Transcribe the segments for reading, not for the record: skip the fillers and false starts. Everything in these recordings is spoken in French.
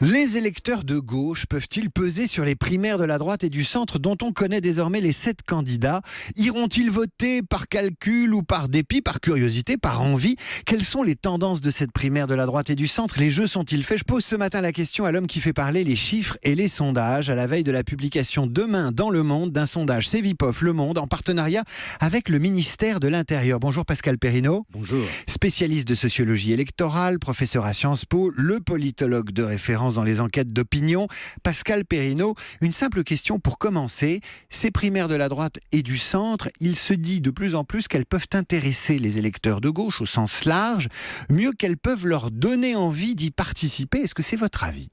Les électeurs de gauche peuvent-ils peser sur les primaires de la droite et du centre dont on connaît désormais les 7 candidats? Iront-ils voter par calcul ou par dépit, par curiosité, par envie? Quelles sont les tendances de cette primaire de la droite et du centre? Les jeux sont-ils faits? Je pose ce matin la question à l'homme qui fait parler les chiffres et les sondages à la veille de la publication demain dans Le Monde d'un sondage Cevipof Le Monde en partenariat avec le ministère de l'Intérieur. Bonjour Pascal Perrineau. Bonjour. Spécialiste de sociologie électorale, professeur à Sciences Po, le politologue de référence dans les enquêtes d'opinion. Pascal Perrineau, une simple question pour commencer. Ces primaires de la droite et du centre, il se dit de plus en plus qu'elles peuvent intéresser les électeurs de gauche au sens large, mieux qu'elles peuvent leur donner envie d'y participer. Est-ce que c'est votre avis ?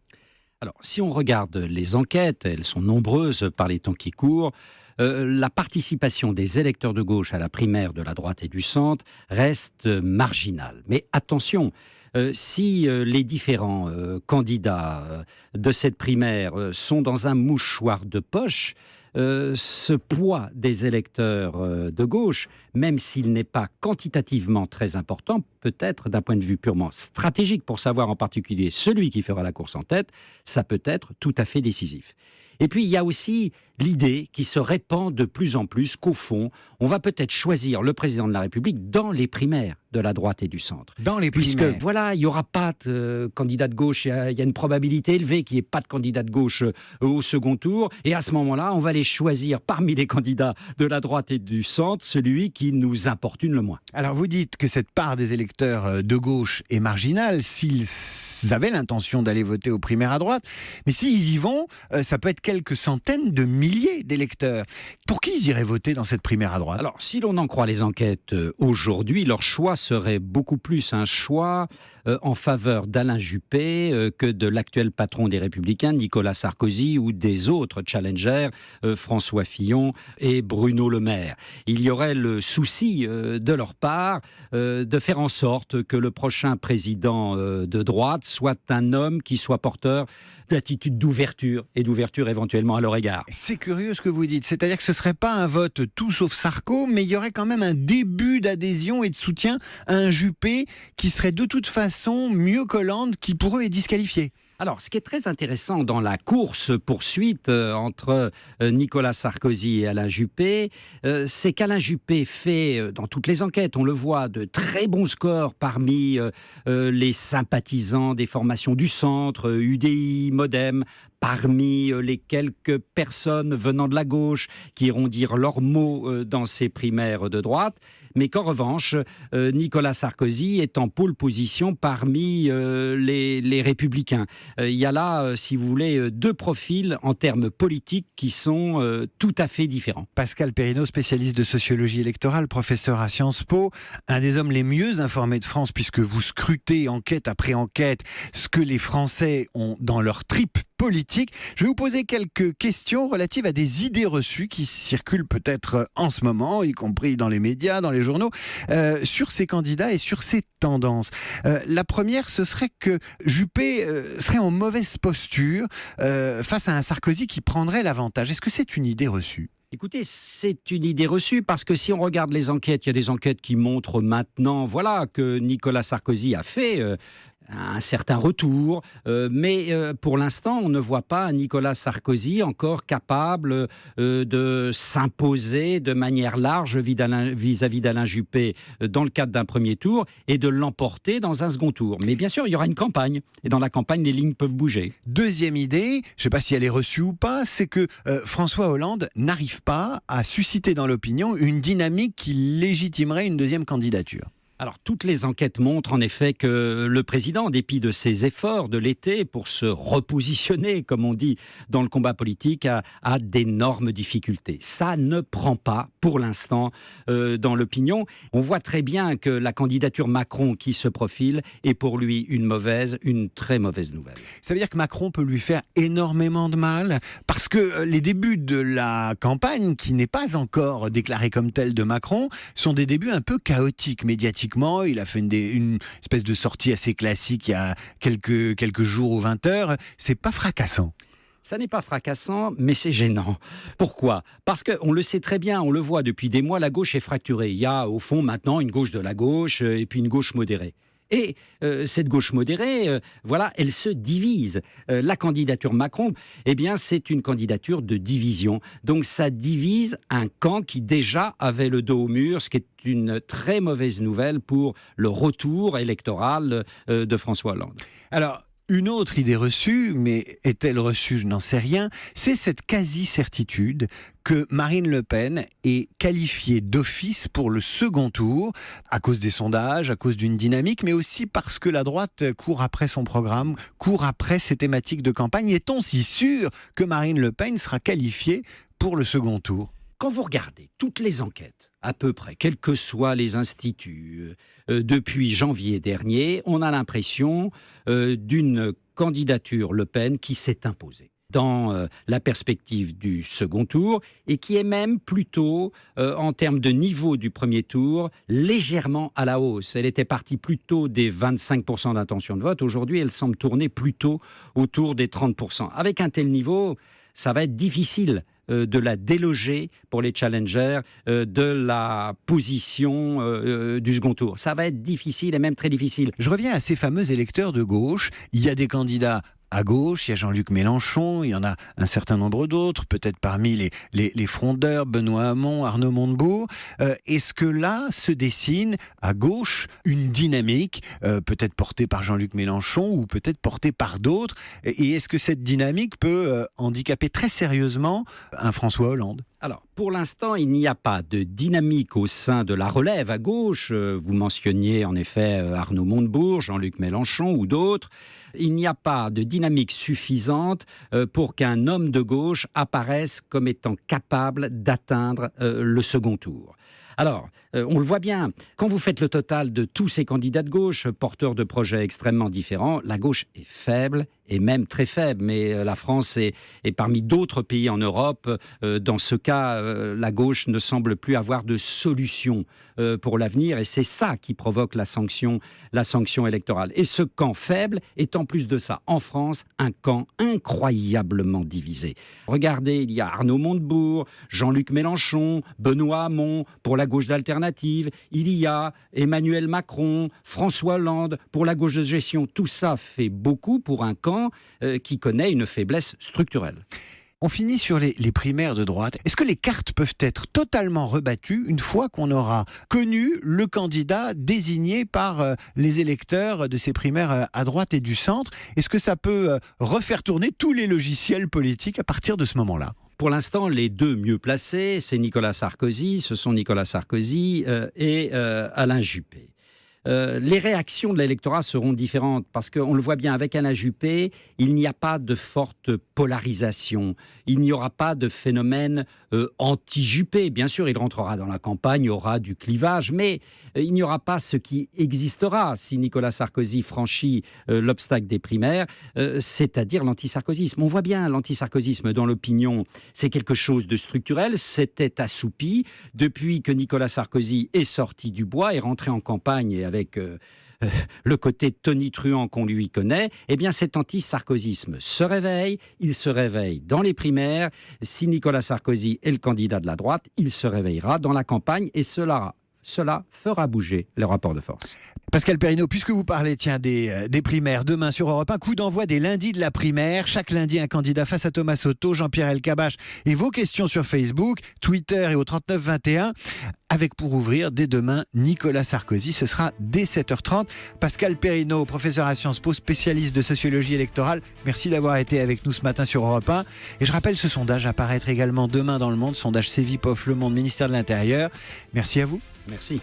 Alors, si on regarde les enquêtes, elles sont nombreuses par les temps qui courent, la participation des électeurs de gauche à la primaire de la droite et du centre reste marginale. Mais attention, si les différents candidats de cette primaire sont dans un mouchoir de poche, ce poids des électeurs de gauche, même s'il n'est pas quantitativement très important, peut-être d'un point de vue purement stratégique pour savoir en particulier celui qui fera la course en tête, ça peut être tout à fait décisif. Et puis il y a aussi l'idée qui se répand de plus en plus qu'au fond, on va peut-être choisir le président de la République dans les primaires de la droite et du centre. Dans les primaires. Puisque voilà, il n'y aura pas de candidat de gauche, il y a une probabilité élevée qu'il n'y ait pas de candidat de gauche au second tour. Et à ce moment-là, on va les choisir parmi les candidats de la droite et du centre, celui qui nous importune le moins. Alors vous dites que cette part des électeurs de gauche est marginale s'ils avaient l'intention d'aller voter aux primaires à droite. Mais s'ils y vont, ça peut être quelques centaines de milliers d'électeurs. Pour qui ils iraient voter dans cette primaire à droite ? Alors, si l'on en croit les enquêtes aujourd'hui, leur choix serait beaucoup plus un choix en faveur d'Alain Juppé que de l'actuel patron des Républicains, Nicolas Sarkozy, ou des autres challengers, François Fillon et Bruno Le Maire. Il y aurait le souci de leur part de faire en sorte que le prochain président de droite soit un homme qui soit porteur d'attitude d'ouverture et d'ouverture éventuellement à leur égard. C'est curieux ce que vous dites, c'est-à-dire que ce ne serait pas un vote tout sauf Sarko, mais il y aurait quand même un début d'adhésion et de soutien à un Juppé qui serait de toute façon mieux qu'Hollande, qui pour eux est disqualifié. Alors, ce qui est très intéressant dans la course-poursuite entre Nicolas Sarkozy et Alain Juppé, c'est qu'Alain Juppé fait, dans toutes les enquêtes, on le voit, de très bons scores parmi les sympathisants des formations du centre, UDI, Modem, parmi les quelques personnes venant de la gauche qui iront dire leurs mots dans ces primaires de droite, mais qu'en revanche, Nicolas Sarkozy est en pôle position parmi les républicains. Il y a là, si vous voulez, deux profils en termes politiques qui sont tout à fait différents. Pascal Perrineau, spécialiste de sociologie électorale, professeur à Sciences Po, un des hommes les mieux informés de France, puisque vous scrutez enquête après enquête ce que les Français ont dans leur tripes politique. Je vais vous poser quelques questions relatives à des idées reçues qui circulent peut-être en ce moment, y compris dans les médias, dans les journaux, sur ces candidats et sur ces tendances. La première, ce serait que Juppé serait en mauvaise posture face à un Sarkozy qui prendrait l'avantage. Est-ce que c'est une idée reçue ? Écoutez, c'est une idée reçue parce que si on regarde les enquêtes, il y a des enquêtes qui montrent maintenant, voilà, que Nicolas Sarkozy a fait un certain retour, mais pour l'instant, on ne voit pas Nicolas Sarkozy encore capable de s'imposer de manière large vis-à-vis d'Alain Juppé dans le cadre d'un premier tour et de l'emporter dans un second tour. Mais bien sûr, il y aura une campagne, et dans la campagne, les lignes peuvent bouger. Deuxième idée, je ne sais pas si elle est reçue ou pas, c'est que François Hollande n'arrive pas à susciter dans l'opinion une dynamique qui légitimerait une deuxième candidature. Alors, toutes les enquêtes montrent en effet que le président, en dépit de ses efforts de l'été pour se repositionner, comme on dit, dans le combat politique, a d'énormes difficultés. Ça ne prend pas, pour l'instant, dans l'opinion. On voit très bien que la candidature Macron qui se profile est pour lui une très mauvaise nouvelle. Ça veut dire que Macron peut lui faire énormément de mal, parce que les débuts de la campagne, qui n'est pas encore déclarée comme telle de Macron, sont des débuts un peu chaotiques médiatiquement. Il a fait une espèce de sortie assez classique il y a quelques jours ou 20 heures. C'est pas fracassant. Ça n'est pas fracassant, mais c'est gênant. Pourquoi ? Parce qu'on le sait très bien, on le voit depuis des mois, la gauche est fracturée. Il y a au fond maintenant une gauche de la gauche et puis une gauche modérée. Et cette gauche modérée, voilà, elle se divise. La candidature Macron, eh bien, c'est une candidature de division. Donc ça divise un camp qui déjà avait le dos au mur, ce qui est une très mauvaise nouvelle pour le retour électoral de François Hollande. Alors, une autre idée reçue, mais est-elle reçue, je n'en sais rien, c'est cette quasi-certitude que Marine Le Pen est qualifiée d'office pour le second tour, à cause des sondages, à cause d'une dynamique, mais aussi parce que la droite court après son programme, court après ses thématiques de campagne. Est-on si sûr que Marine Le Pen sera qualifiée pour le second tour ? Quand vous regardez toutes les enquêtes, à peu près, quels que soient les instituts, depuis janvier dernier, on a l'impression d'une candidature Le Pen qui s'est imposée dans la perspective du second tour et qui est même plutôt, en termes de niveau du premier tour, légèrement à la hausse. Elle était partie plutôt des 25% d'intention de vote. Aujourd'hui, elle semble tourner plutôt autour des 30%. Avec un tel niveau, ça va être difficile de la déloger pour les challengers de la position du second tour. Ça va être difficile et même très difficile. Je reviens à ces fameux électeurs de gauche. Il y a des candidats à gauche, il y a Jean-Luc Mélenchon, il y en a un certain nombre d'autres, peut-être parmi les frondeurs, Benoît Hamon, Arnaud Montebourg. Est-ce que là se dessine à gauche une dynamique, peut-être portée par Jean-Luc Mélenchon ou peut-être portée par d'autres? Et est-ce que cette dynamique peut handicaper très sérieusement un François Hollande? Alors, pour l'instant, il n'y a pas de dynamique au sein de la relève à gauche. Vous mentionniez en effet Arnaud Montebourg, Jean-Luc Mélenchon ou d'autres. Il n'y a pas de dynamique suffisante pour qu'un homme de gauche apparaisse comme étant capable d'atteindre le second tour. Alors, on le voit bien, quand vous faites le total de tous ces candidats de gauche, porteurs de projets extrêmement différents, la gauche est faible, et même très faible, mais la France est parmi d'autres pays en Europe. Dans ce cas, la gauche ne semble plus avoir de solution pour l'avenir, et c'est ça qui provoque la sanction électorale. Et ce camp faible est en plus de ça, en France, un camp incroyablement divisé. Regardez, il y a Arnaud Montebourg, Jean-Luc Mélenchon, Benoît Hamon pour la gauche d'alternative, il y a Emmanuel Macron, François Hollande pour la gauche de gestion. Tout ça fait beaucoup pour un camp qui connaît une faiblesse structurelle. On finit sur les primaires de droite. Est-ce que les cartes peuvent être totalement rebattues une fois qu'on aura connu le candidat désigné par les électeurs de ces primaires à droite et du centre? Est-ce que ça peut refaire tourner tous les logiciels politiques à partir de ce moment-là? Pour l'instant, les deux mieux placés, c'est Nicolas Sarkozy, ce sont Nicolas Sarkozy et Alain Juppé. Les réactions de l'électorat seront différentes parce qu'on le voit bien avec Alain Juppé, il n'y a pas de forte polarisation, il n'y aura pas de phénomène anti-Juppé. Bien sûr, il rentrera dans la campagne, il y aura du clivage, mais il n'y aura pas ce qui existera si Nicolas Sarkozy franchit l'obstacle des primaires, c'est-à-dire l'antisarkozysme. On voit bien l'antisarkozysme dans l'opinion, c'est quelque chose de structurel, c'était assoupi depuis que Nicolas Sarkozy est sorti du bois, est rentré en campagne et avec le côté tonitruant qu'on lui connaît, eh bien cet anti-sarkozysme se réveille, il se réveille dans les primaires. Si Nicolas Sarkozy est le candidat de la droite, il se réveillera dans la campagne et cela fera bouger les rapports de force. Pascal Perrineau, puisque vous parlez des primaires, demain sur Europe 1, coup d'envoi des lundis de la primaire. Chaque lundi, un candidat face à Thomas Soto, Jean-Pierre Elkabbach et vos questions sur Facebook, Twitter et au 3921. Avec pour ouvrir dès demain Nicolas Sarkozy. Ce sera dès 7h30. Pascal Perrineau, professeur à Sciences Po, spécialiste de sociologie électorale. Merci d'avoir été avec nous ce matin sur Europe 1. Et je rappelle ce sondage à paraître également demain dans Le Monde, sondage Cevipof, Le Monde, ministère de l'Intérieur. Merci à vous. Merci.